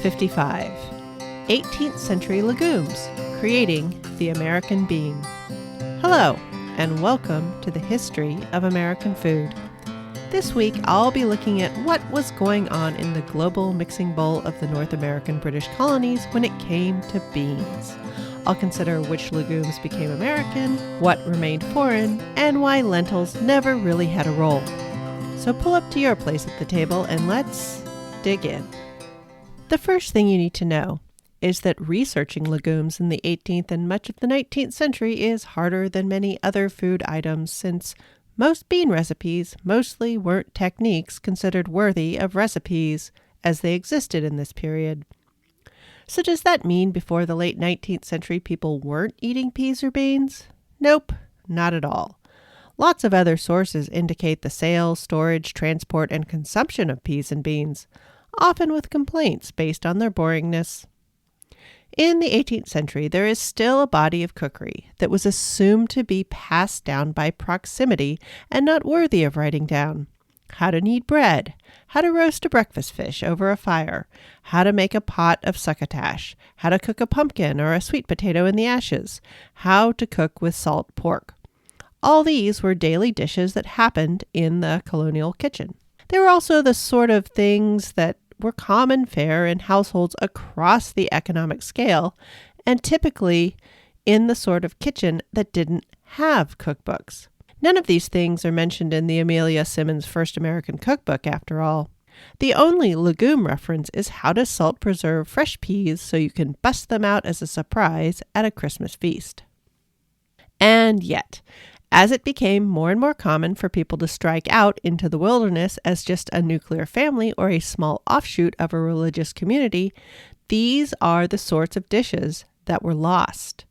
55. 18th Century Legumes, Creating the American Bean. Hello, and welcome to the History of American Food. This week, I'll be looking at what was going on in the global mixing bowl of the North American British colonies when it came to beans. I'll consider which legumes became American, what remained foreign, and why lentils never really had a role. So pull up to your place at the table and let's dig in. The first thing you need to know is that researching legumes in the 18th and much of the 19th century is harder than many other food items, since most bean recipes mostly weren't techniques considered worthy of recipes as they existed in this period. So does that mean before the late 19th century people weren't eating peas or beans? Nope, not at all. Lots of other sources indicate the sale, storage, transport, and consumption of peas and beans, often with complaints based on their boringness. In the 18th century, there is still a body of cookery that was assumed to be passed down by proximity and not worthy of writing down. How to knead bread, how to roast a breakfast fish over a fire, how to make a pot of succotash, how to cook a pumpkin or a sweet potato in the ashes, how to cook with salt pork. All these were daily dishes that happened in the colonial kitchen. They were also the sort of things that were common fare in households across the economic scale, and typically in the sort of kitchen that didn't have cookbooks. None of these things are mentioned in the Amelia Simmons' First American Cookbook, after all. The only legume reference is how to salt preserve fresh peas so you can bust them out as a surprise at a Christmas feast. And yet, as it became more and more common for people to strike out into the wilderness as just a nuclear family or a small offshoot of a religious community, these are the sorts of dishes that were lost.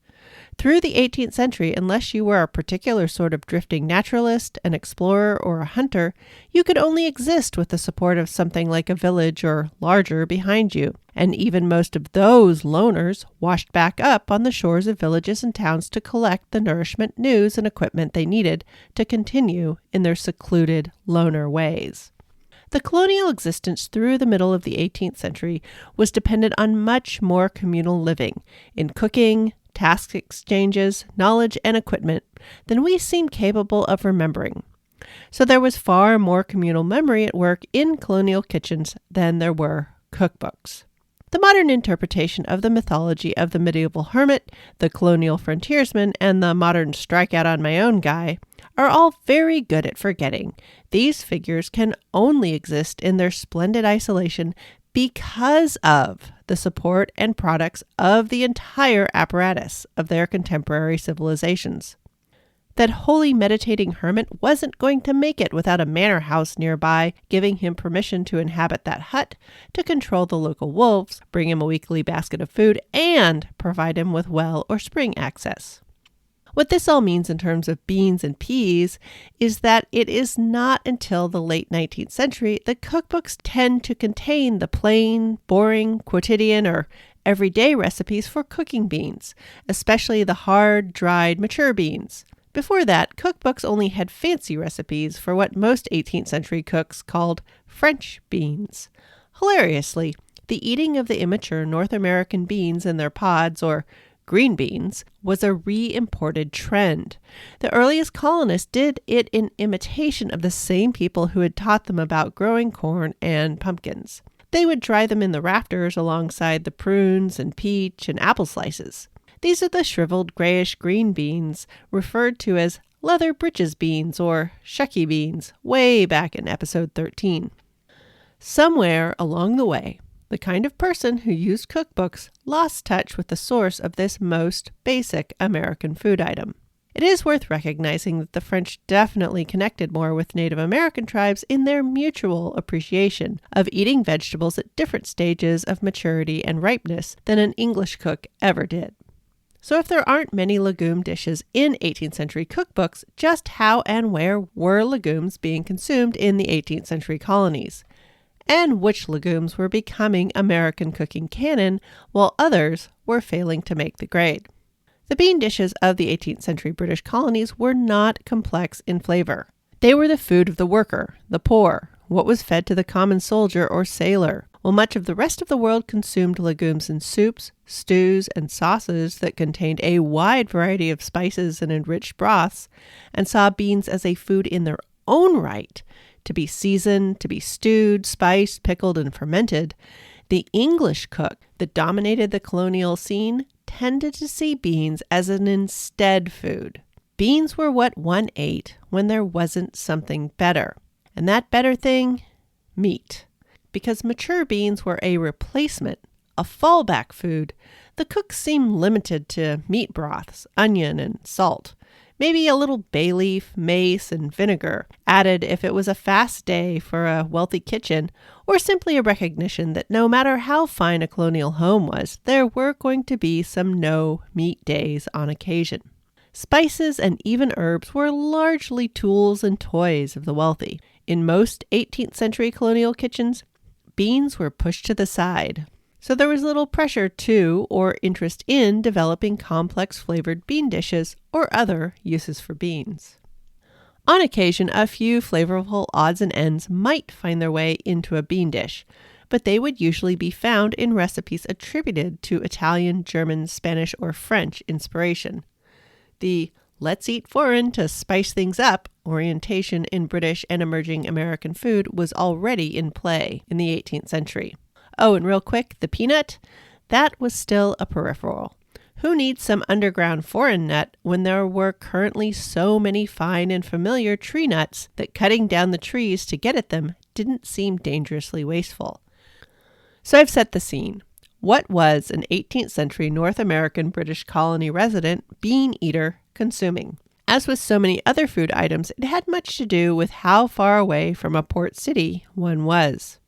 Through the 18th century, unless you were a particular sort of drifting naturalist, an explorer, or a hunter, you could only exist with the support of something like a village or larger behind you. And even most of those loners washed back up on the shores of villages and towns to collect the nourishment, news, and equipment they needed to continue in their secluded loner ways. The colonial existence through the middle of the 18th century was dependent on much more communal living in cooking, task exchanges, knowledge, and equipment than we seem capable of remembering. So there was far more communal memory at work in colonial kitchens than there were cookbooks. The modern interpretation of the mythology of the medieval hermit, the colonial frontiersman, and the modern strike-out-on-my-own guy are all very good at forgetting these figures can only exist in their splendid isolation because of the support and products of the entire apparatus of their contemporary civilizations. That holy meditating hermit wasn't going to make it without a manor house nearby, giving him permission to inhabit that hut, to control the local wolves, bring him a weekly basket of food, and provide him with well or spring access. What this all means in terms of beans and peas is that it is not until the late 19th century that cookbooks tend to contain the plain, boring, quotidian, or everyday recipes for cooking beans, especially the hard, dried, mature beans. Before that, cookbooks only had fancy recipes for what most 18th century cooks called French beans. Hilariously, the eating of the immature North American beans in their pods, or green beans, was a re-imported trend. The earliest colonists did it in imitation of the same people who had taught them about growing corn and pumpkins. They would dry them in the rafters alongside the prunes and peach and apple slices. These are the shriveled grayish-green beans referred to as leather breeches beans or shucky beans way back in episode 13. Somewhere along the way, the kind of person who used cookbooks lost touch with the source of this most basic American food item. It is worth recognizing that the French definitely connected more with Native American tribes in their mutual appreciation of eating vegetables at different stages of maturity and ripeness than an English cook ever did. So if there aren't many legume dishes in 18th century cookbooks, just how and where were legumes being consumed in the 18th century colonies? And which legumes were becoming American cooking canon while others were failing to make the grade? The bean dishes of the 18th century British colonies were not complex in flavor. They were the food of the worker, the poor, what was fed to the common soldier or sailor, While much of the rest of the world consumed legumes in soups, stews, and sauces that contained a wide variety of spices and enriched broths, and saw beans as a food in their own right, to be seasoned, to be stewed, spiced, pickled, and fermented, the English cook that dominated the colonial scene tended to see beans as an instead food. Beans were what one ate when there wasn't something better. And that better thing? Meat. Because mature beans were a replacement, a fallback food, the cooks seemed limited to meat broths, onion, and salt. Maybe a little bay leaf, mace, and vinegar, added if it was a fast day for a wealthy kitchen, or simply a recognition that no matter how fine a colonial home was, there were going to be some no-meat days on occasion. Spices and even herbs were largely tools and toys of the wealthy. In most 18th century colonial kitchens, beans were pushed to the side. So there was little pressure to or interest in developing complex flavored bean dishes or other uses for beans. On occasion, a few flavorful odds and ends might find their way into a bean dish, but they would usually be found in recipes attributed to Italian, German, Spanish, or French inspiration. The "let's eat foreign to spice things up" orientation in British and emerging American food was already in play in the 18th century. Oh, and real quick, the peanut? That was still a peripheral. Who needs some underground foreign nut when there were currently so many fine and familiar tree nuts that cutting down the trees to get at them didn't seem dangerously wasteful? So I've set the scene. What was an 18th century North American British colony resident bean eater consuming? As with so many other food items, it had much to do with how far away from a port city one was.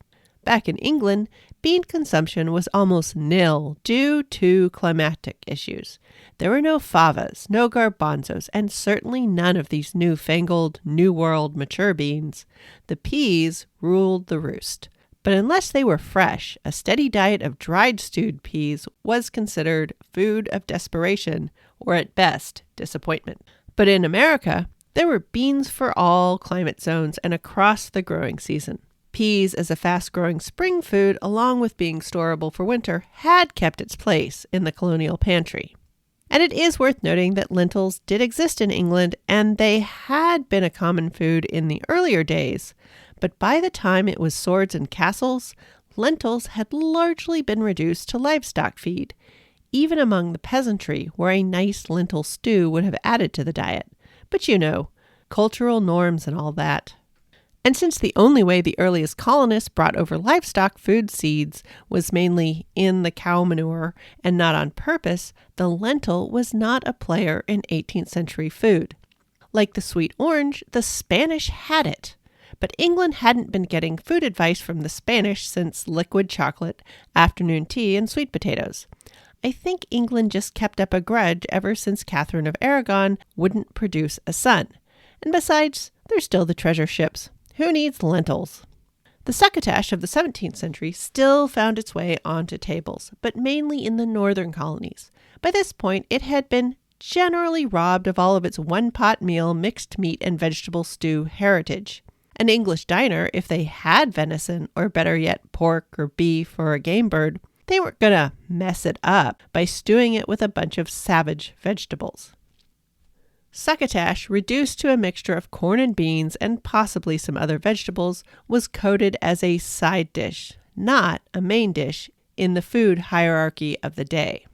Back in England, bean consumption was almost nil due to climatic issues. There were no favas, no garbanzos, and certainly none of these newfangled, New World mature beans. The peas ruled the roost. But unless they were fresh, a steady diet of dried stewed peas was considered food of desperation, or at best, disappointment. But in America, there were beans for all climate zones and across the growing season. Peas as a fast-growing spring food, along with being storable for winter, had kept its place in the colonial pantry. And it is worth noting that lentils did exist in England, and they had been a common food in the earlier days. But by the time it was swords and castles, lentils had largely been reduced to livestock feed, even among the peasantry, where a nice lentil stew would have added to the diet. But you know, cultural norms and all that. And since the only way the earliest colonists brought over livestock food seeds was mainly in the cow manure and not on purpose, the lentil was not a player in 18th century food. Like the sweet orange, the Spanish had it. But England hadn't been getting food advice from the Spanish since liquid chocolate, afternoon tea, and sweet potatoes. I think England just kept up a grudge ever since Catherine of Aragon wouldn't produce a son. And besides, there's still the treasure ships. Who needs lentils? The succotash of the 17th century still found its way onto tables, but mainly in the northern colonies. By this point, it had been generally robbed of all of its one-pot meal, mixed meat and vegetable stew heritage. An English diner, if they had venison, or better yet, pork or beef or a game bird, they weren't going to mess it up by stewing it with a bunch of savage vegetables. Succotash, reduced to a mixture of corn and beans and possibly some other vegetables, was coded as a side dish, not a main dish, in the food hierarchy of the day.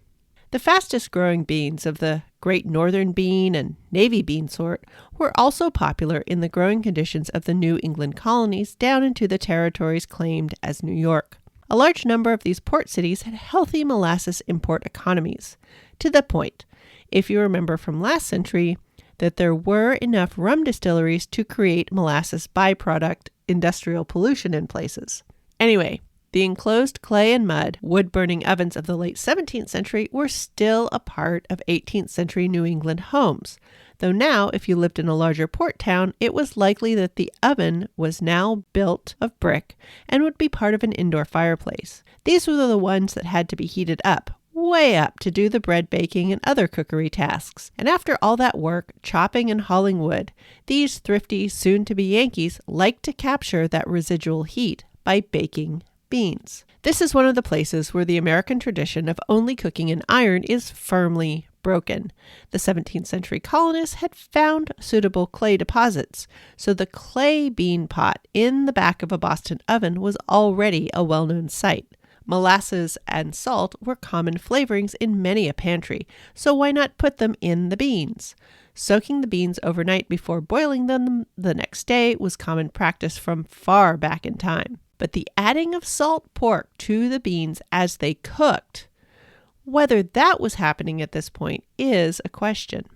The fastest growing beans of the Great Northern Bean and Navy bean sort were also popular in the growing conditions of the New England colonies down into the territories claimed as New York. A large number of these port cities had healthy molasses import economies, to the point, if you remember from last century, that there were enough rum distilleries to create molasses byproduct industrial pollution in places. Anyway, the enclosed clay and mud wood-burning ovens of the late 17th century were still a part of 18th century New England homes, though now, if you lived in a larger port town, it was likely that the oven was now built of brick and would be part of an indoor fireplace. These were the ones that had to be heated up, way up, to do the bread baking and other cookery tasks. And after all that work, chopping and hauling wood, these thrifty, soon-to-be Yankees liked to capture that residual heat by baking beans. This is one of the places where the American tradition of only cooking in iron is firmly broken. The 17th century colonists had found suitable clay deposits, so the clay bean pot in the back of a Boston oven was already a well-known sight. Molasses and salt were common flavorings in many a pantry, so why not put them in the beans? Soaking the beans overnight before boiling them the next day was common practice from far back in time. But the adding of salt pork to the beans as they cooked, whether that was happening at this point is a question.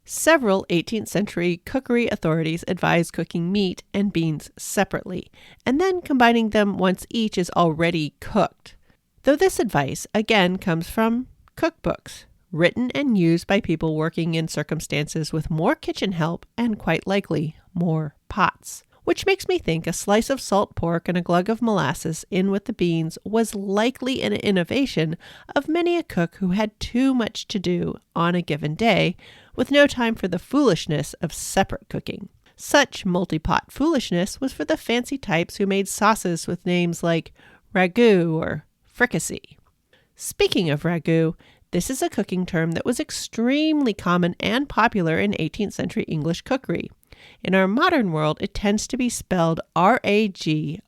Several 18th century cookery authorities advised cooking meat and beans separately, and then combining them once each is already cooked. Though this advice again comes from cookbooks, written and used by people working in circumstances with more kitchen help and quite likely more pots. Which makes me think a slice of salt pork and a glug of molasses in with the beans was likely an innovation of many a cook who had too much to do on a given day, with no time for the foolishness of separate cooking. Such multi-pot foolishness was for the fancy types who made sauces with names like ragout or fricassee. Speaking of ragout, this is a cooking term that was extremely common and popular in 18th century English cookery. In our modern world, it tends to be spelled ragout.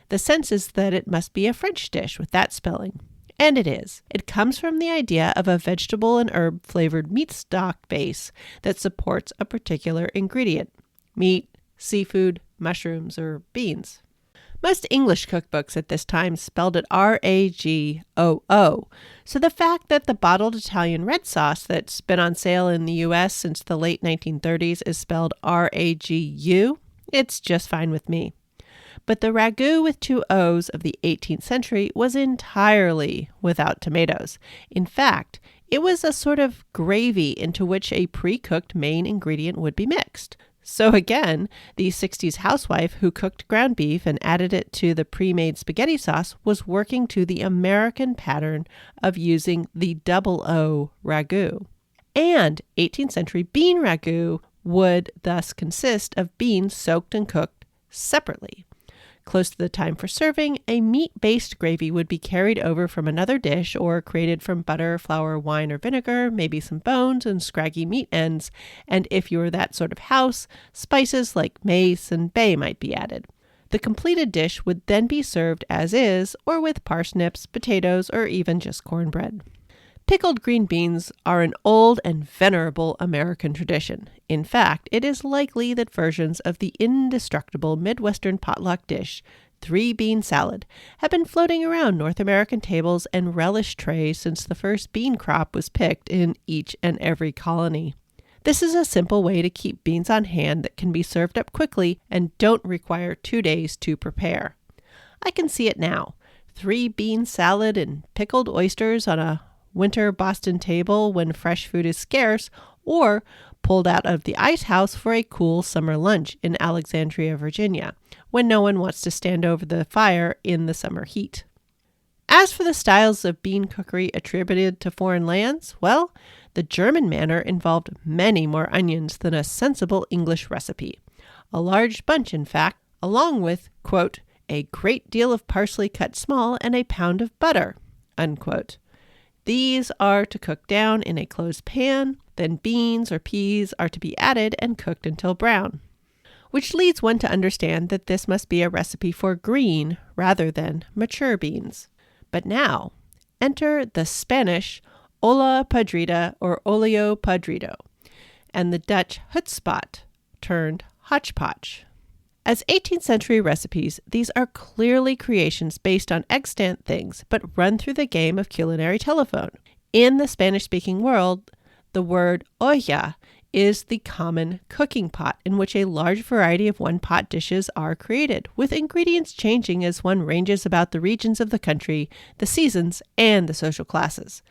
The sense is that it must be a French dish with that spelling. And it is. It comes from the idea of a vegetable and herb flavored meat stock base that supports a particular ingredient: meat, seafood, mushrooms, or beans. Most English cookbooks at this time spelled it ragoo, so the fact that the bottled Italian red sauce that's been on sale in the US since the late 1930s is spelled ragu, it's just fine with me. But the ragout with two O's of the 18th century was entirely without tomatoes. In fact, it was a sort of gravy into which a pre-cooked main ingredient would be mixed. So again, the 60s housewife who cooked ground beef and added it to the pre-made spaghetti sauce was working to the American pattern of using the double O ragout. And 18th century bean ragout would thus consist of beans soaked and cooked separately. Close to the time for serving, a meat-based gravy would be carried over from another dish or created from butter, flour, wine, or vinegar, maybe some bones and scraggy meat ends, and if you were that sort of house, spices like mace and bay might be added. The completed dish would then be served as is, or with parsnips, potatoes, or even just cornbread. Pickled green beans are an old and venerable American tradition. In fact, it is likely that versions of the indestructible Midwestern potluck dish, 3-bean salad, have been floating around North American tables and relish trays since the first bean crop was picked in each and every colony. This is a simple way to keep beans on hand that can be served up quickly and don't require 2 days to prepare. I can see it now. 3-bean salad and pickled oysters on a winter Boston table when fresh food is scarce, or pulled out of the ice house for a cool summer lunch in Alexandria, Virginia, when no one wants to stand over the fire in the summer heat. As for the styles of bean cookery attributed to foreign lands, well, the German manner involved many more onions than a sensible English recipe. A large bunch, in fact, along with, quote, a great deal of parsley cut small and a pound of butter, unquote. These are to cook down in a closed pan, then beans or peas are to be added and cooked until brown. Which leads one to understand that this must be a recipe for green rather than mature beans. But now, enter the Spanish olla podrida or olio podrido, and the Dutch hutspot turned hotchpotch. As 18th century recipes, these are clearly creations based on extant things, but run through the game of culinary telephone. In the Spanish-speaking world, the word olla is the common cooking pot in which a large variety of one-pot dishes are created, with ingredients changing as one ranges about the regions of the country, the seasons, and the social classes.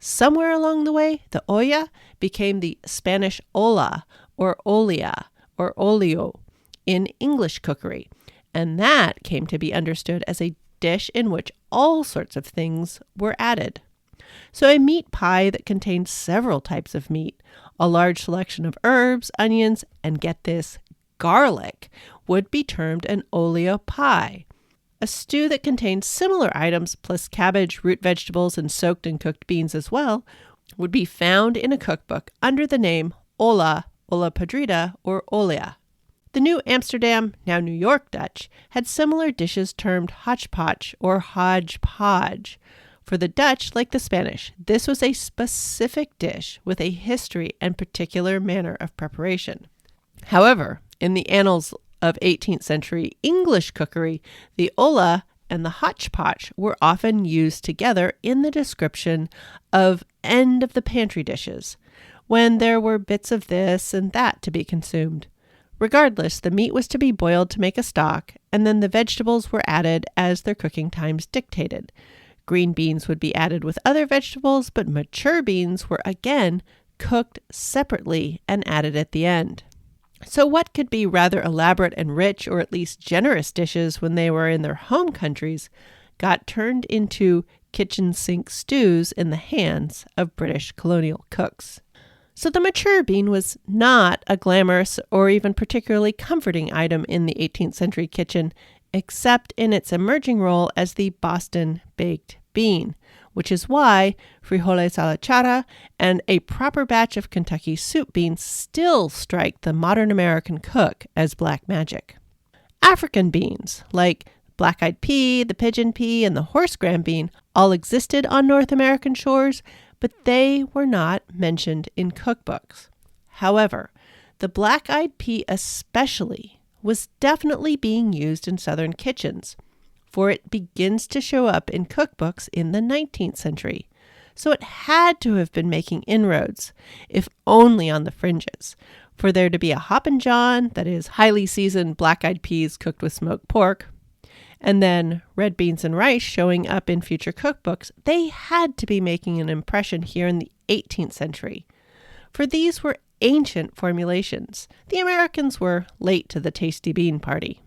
Somewhere along the way, the olla became the Spanish olla or olea or olio in English cookery, and that came to be understood as a dish in which all sorts of things were added. So a meat pie that contained several types of meat, a large selection of herbs, onions, and get this, garlic, would be termed an olio pie. a stew that contained similar items plus cabbage, root vegetables, and soaked and cooked beans as well, would be found in a cookbook under the name olla, olla podrida, or olea. The New Amsterdam, now New York Dutch, had similar dishes termed hodgepodge or hodgepodge. For the Dutch, like the Spanish, this was a specific dish with a history and particular manner of preparation. However, in the annals of 18th century English cookery, the olla and the hodgepodge were often used together in the description of end-of-the-pantry dishes, when there were bits of this and that to be consumed. Regardless, the meat was to be boiled to make a stock, and then the vegetables were added as their cooking times dictated. Green beans would be added with other vegetables, but mature beans were again cooked separately and added at the end. So what could be rather elaborate and rich, or at least generous dishes when they were in their home countries, got turned into kitchen sink stews in the hands of British colonial cooks. So the mature bean was not a glamorous or even particularly comforting item in the 18th century kitchen, except in its emerging role as the Boston baked bean, which is why frijoles a la chara and a proper batch of Kentucky soup beans still strike the modern American cook as black magic. African beans, like black-eyed pea, the pigeon pea, and the horse-gram bean, all existed on North American shores, but they were not mentioned in cookbooks. However, the black-eyed pea especially was definitely being used in Southern kitchens, for it begins to show up in cookbooks in the 19th century. So it had to have been making inroads, if only on the fringes, for there to be a Hoppin' John, that is highly seasoned black-eyed peas cooked with smoked pork, and then red beans and rice showing up in future cookbooks. They had to be making an impression here in the 18th century, for these were ancient formulations. The Americans were late to the tasty bean party.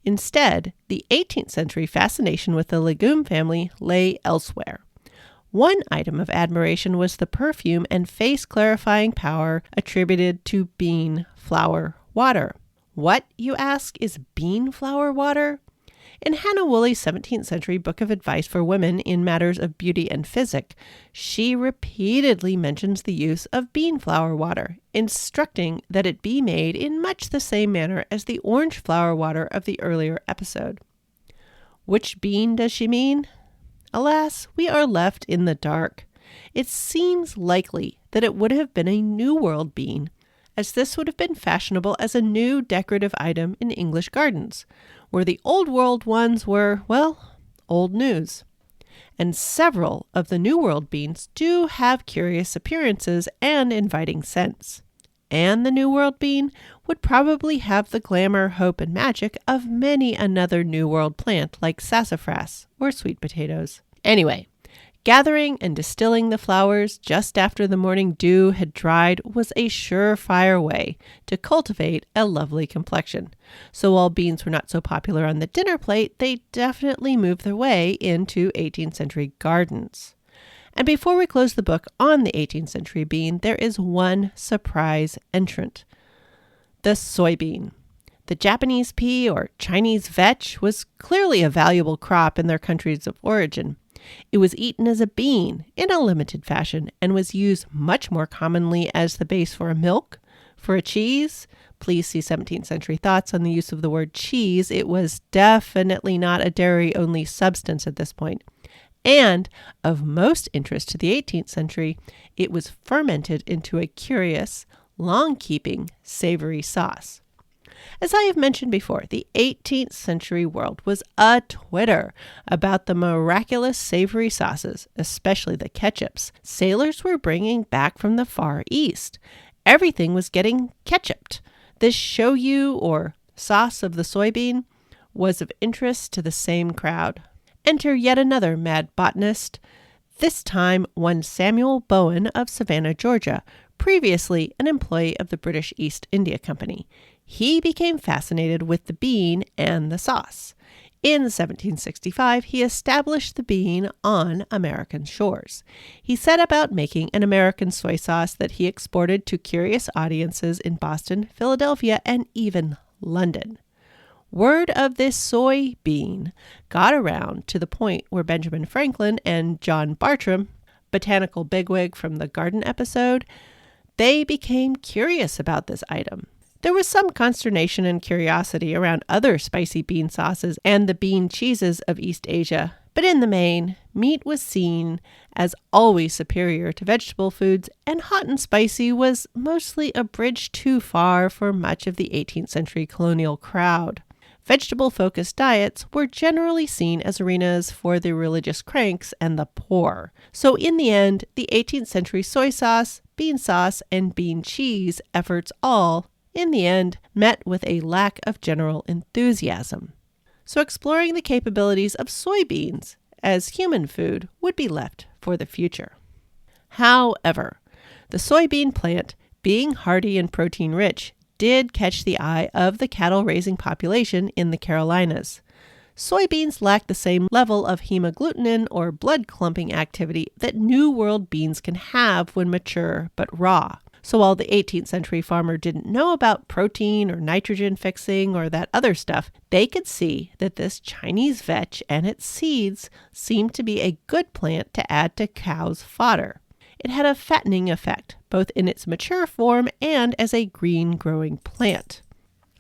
Instead, the 18th century fascination with the legume family lay elsewhere. One item of admiration was the perfume and face-clarifying power attributed to bean flour water. What, you ask, is bean flour water? In Hannah Woolley's 17th century book of advice for women in matters of beauty and physic, she repeatedly mentions the use of bean flour water, instructing that it be made in much the same manner as the orange flour water of the earlier episode. Which bean does she mean? Alas, we are left in the dark. It seems likely that it would have been a New World bean, as this would have been fashionable as a new decorative item in English gardens, where the Old World ones were, well, old news. And several of the New World beans do have curious appearances and inviting scents. And the New World bean would probably have the glamour, hope, and magic of many another New World plant like sassafras or sweet potatoes. Anyway, gathering and distilling the flowers just after the morning dew had dried was a surefire way to cultivate a lovely complexion. So while beans were not so popular on the dinner plate, they definitely moved their way into 18th century gardens. And before we close the book on the 18th century bean, there is one surprise entrant: the soybean. The Japanese pea, or Chinese vetch, was clearly a valuable crop in their countries of origin. It was eaten as a bean in a limited fashion and was used much more commonly as the base for a milk, for a cheese. Please see 17th century thoughts on the use of the word cheese. It was definitely not a dairy-only substance at this point. And of most interest to the 18th century, it was fermented into a curious, long-keeping, savory sauce. As I have mentioned before, the 18th century world was a twitter about the miraculous savory sauces, especially the ketchups, sailors were bringing back from the Far East. Everything was getting ketchuped. This shoyu, or sauce of the soybean, was of interest to the same crowd. Enter yet another mad botanist, this time one Samuel Bowen of Savannah, Georgia, previously an employee of the British East India Company. He became fascinated with the bean and the sauce. In 1765, he established the bean on American shores. He set about making an American soy sauce that he exported to curious audiences in Boston, Philadelphia, and even London. Word of this soy bean got around to the point where Benjamin Franklin and John Bartram, botanical bigwig from the garden episode, they became curious about this item. There was some consternation and curiosity around other spicy bean sauces and the bean cheeses of East Asia, but in the main, meat was seen as always superior to vegetable foods, and hot and spicy was mostly a bridge too far for much of the 18th century colonial crowd. Vegetable-focused diets were generally seen as arenas for the religious cranks and the poor. So in the end, the 18th century soy sauce, and bean cheese efforts all, in the end, met with a lack of general enthusiasm. So exploring the capabilities of soybeans as human food would be left for the future. However, the soybean plant, being hardy and protein-rich, did catch the eye of the cattle-raising population in the Carolinas. Soybeans lack the same level of hemagglutinin or blood clumping activity that New World beans can have when mature but raw. So while the 18th century farmer didn't know about protein or nitrogen fixing or that other stuff, they could see that this Chinese vetch and its seeds seemed to be a good plant to add to cows' fodder. It had a fattening effect, both in its mature form and as a green growing plant.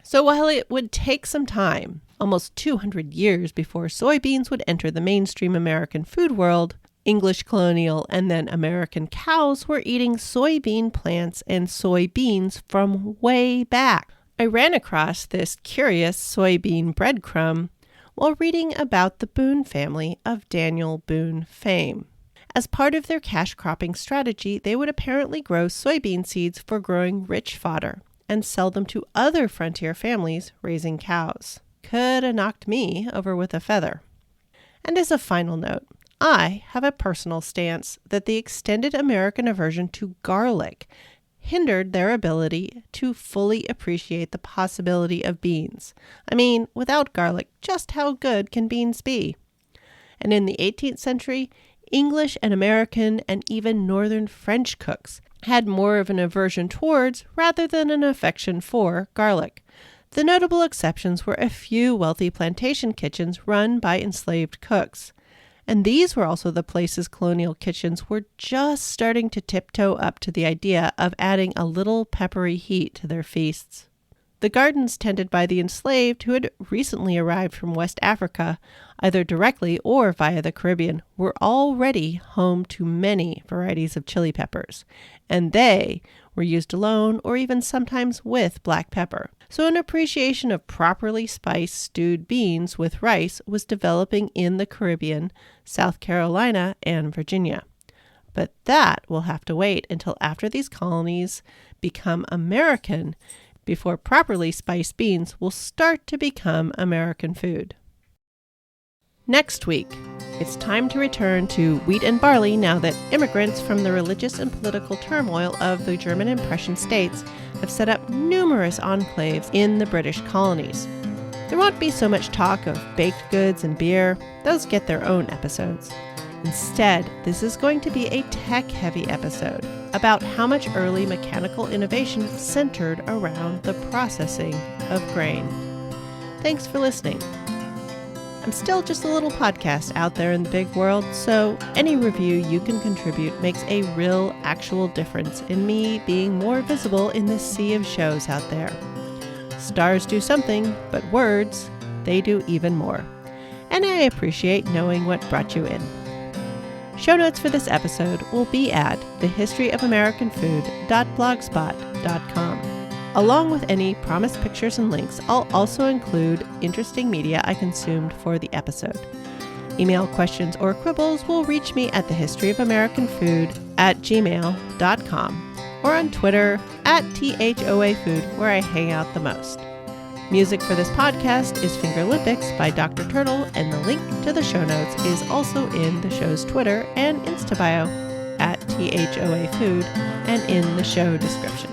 So while it would take some time, almost 200 years before soybeans would enter the mainstream American food world, English colonial and then American cows were eating soybean plants and soybeans from way back. I ran across this curious soybean breadcrumb while reading about the Boone family of Daniel Boone fame. As part of their cash cropping strategy, they would apparently grow soybean seeds for growing rich fodder and sell them to other frontier families raising cows. Could have knocked me over with a feather. And as a final note, I have a personal stance that the extended American aversion to garlic hindered their ability to fully appreciate the possibility of beans. I mean, without garlic, just how good can beans be? And in the 18th century, English and American and even Northern French cooks had more of an aversion towards, rather than an affection for, garlic. The notable exceptions were a few wealthy plantation kitchens run by enslaved cooks. And these were also the places colonial kitchens were just starting to tiptoe up to the idea of adding a little peppery heat to their feasts. The gardens tended by the enslaved who had recently arrived from West Africa, either directly or via the Caribbean, were already home to many varieties of chili peppers, and they were used alone or even sometimes with black pepper. So an appreciation of properly spiced stewed beans with rice was developing in the Caribbean, South Carolina, and Virginia. But that will have to wait until after these colonies become American before properly spiced beans will start to become American food. Next week, it's time to return to wheat and barley now that immigrants from the religious and political turmoil of the German Impression states have set up numerous enclaves in the British colonies. There won't be so much talk of baked goods and beer. Those get their own episodes. Instead, this is going to be a tech-heavy episode about how much early mechanical innovation centered around the processing of grain. Thanks for listening. I'm still just a little podcast out there in the big world, so any review you can contribute makes a real, actual difference in me being more visible in this sea of shows out there. Stars do something, but words, they do even more. And I appreciate knowing what brought you in. Show notes for this episode will be at thehistoryofamericanfood.blogspot.com. Along with any promised pictures and links, I'll also include interesting media I consumed for the episode. Email questions or quibbles will reach me at thehistoryofamericanfood@gmail.com or on Twitter @THOAFood, where I hang out the most. Music for this podcast is Fingerlympics by Dr. Turtle, and the link to the show notes is also in the show's Twitter and Insta bio @THOAFood and in the show description.